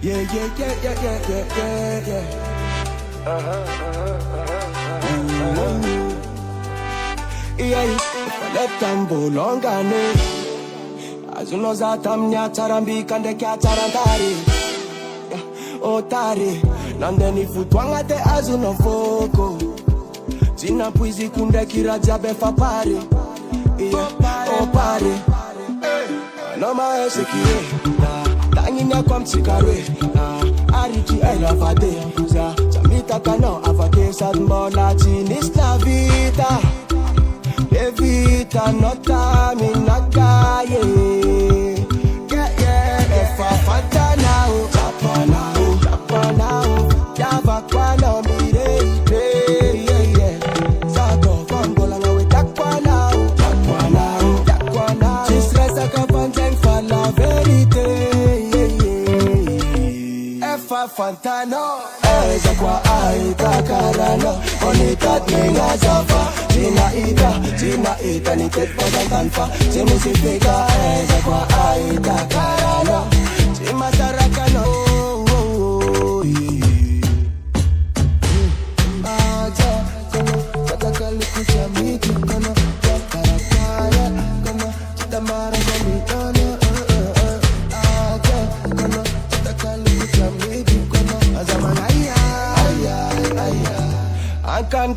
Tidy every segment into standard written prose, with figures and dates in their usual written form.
Yeah, yeah, yeah, yeah, yeah, yeah, yeah, yeah. Yeah, if I let them go longer, as you know that I'm not tarambika and the cat tarantari. Oh, tari, Nandeni futwangate as you know foko. Tina puizi kunde kirajabe fa pari. Oh, pari. No ma esekire. Tangina kwa mtsikare Ariti elavade Chamita kano avake Sadmola chinis la vita Evita nota minakaye Yeah, yeah, efa fanta nao Chapa nao Java kwa no mirete Yeah, yeah Sato kongola ngawe takwa nao Takwa nao Chisresa kapanjeng fa la verite Fantano, eza kwa aita karano Onitat ninga zafa Tina ita ni tetpa tanfa Timusifika, eza kwa aita karano Tima sarakano Aja, kono, tatakaluku chamiti Kono, karakaya Kono, chitamara komitano Aja, kono, tatakaluku chamiti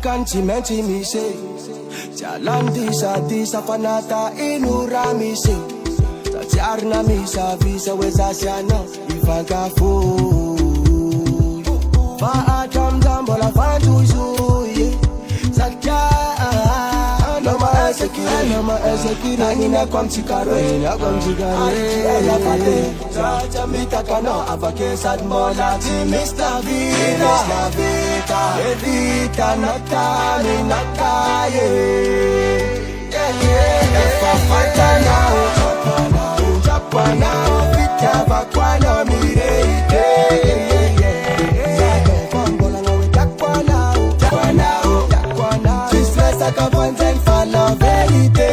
Kan cimenti mise Jalan disa fanata inura mise Tatiarna misa visa weza siano Ivanka fu Fa atam dambola fantuzu Sakya Nama esekire Nangina kwa mchikare Ariki ela pate Chacha mitakano Avake sadmola Timis la vita Evita nota minakaye Yeah, yeah Efa fanta nao Chapa nao Vita bakwa no mireite Sato kongola ngawe takwa nao Chistresa kapanjeng fa la verite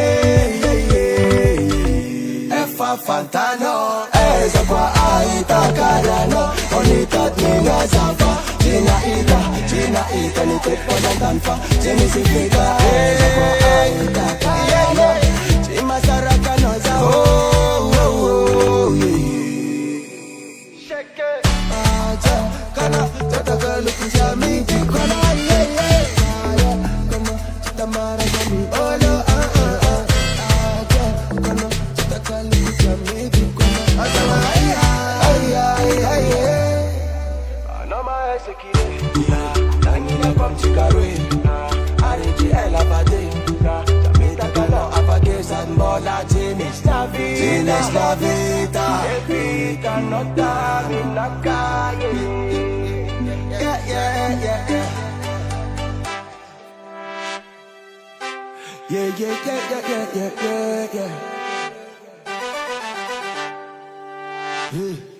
Efa fantano Eza kwa aita karano Onitat ninga zafa China ita ni tepo na tanfa Timisifika Eza kwa aita karano Chima sarakano za Shake it Aja Kana tatakaluku chamiti Kana Kana chitamara kami Olo Aja Kana tatakaluku chamiti Kana Anoma esekire Nangina kwa mchikare Ariti elavade Chamita kano avake Sadmola Tinis la vita Evita nota minakaye Yeah, yeah, yeah, yeah Yeah, yeah, yeah, yeah, yeah, yeah, yeah, yeah.